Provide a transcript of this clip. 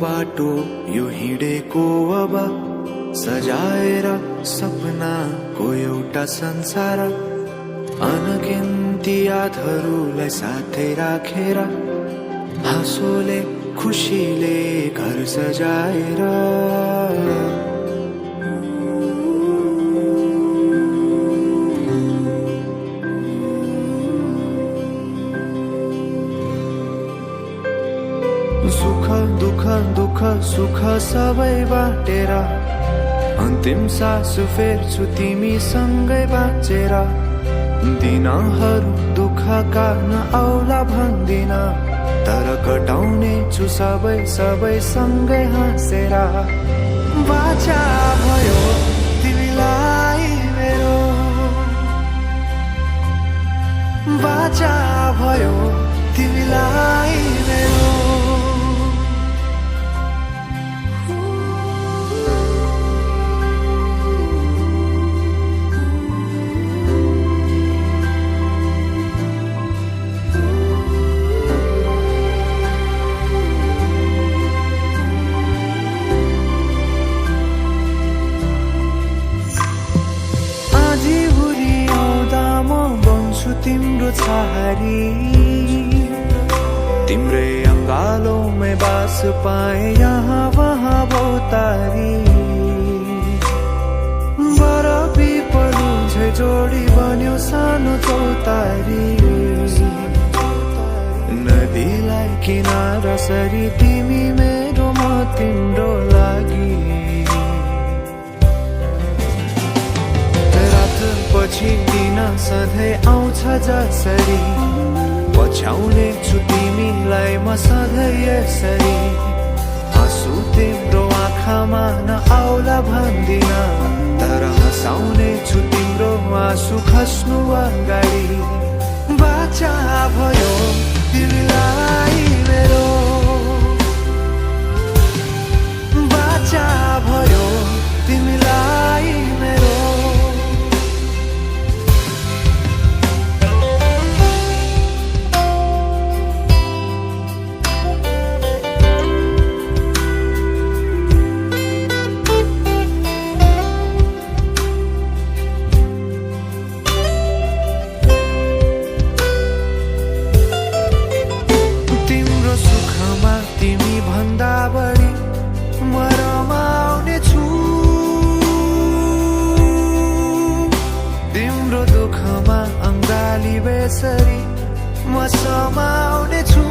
बाटो यो हिँडेको अब सजाएर सपनाको एउटा संसार अनगिन्ती यादहरूलाई साथै राखेर हाँसोले खुसीले घर सजाएर सुख दुख दुख सुख सबै बाटेर अन्तिम सास फेर्छु तिमीसँगै बाँचेर दिनहरू दुःखका नआउला भन्दिन तर कटाउने छु सबै सबै सँगै हाँसेर बाचा भयो तिमीलाई मेरो बाचा भयो तिमीलाई मेरो तिम्रो छहारी तिम्रै अंगालों बास पाए यहाँ वहाँ बहुतारी बरफी पलु झै जोडी बन्यो सानो चौतारी नदीलाई किनारा सरी तिमी मेरो म तिम्रो लागि पछि दिन सधैँ आउँछ जसरी पछ्याउने छु तिमीलाई म सधैँ यसरी आँसु तिम्रो आँखामा नआउला भन्दिन तर हँसाउने छु तिम्रो आँसु खस्नु अगाडि बाचा भयो तिमीलाई मेरो बाचा भयो तिमीलाई मेरो तिम्रो दुःखमा अंगाली बेसरी म समाउने छु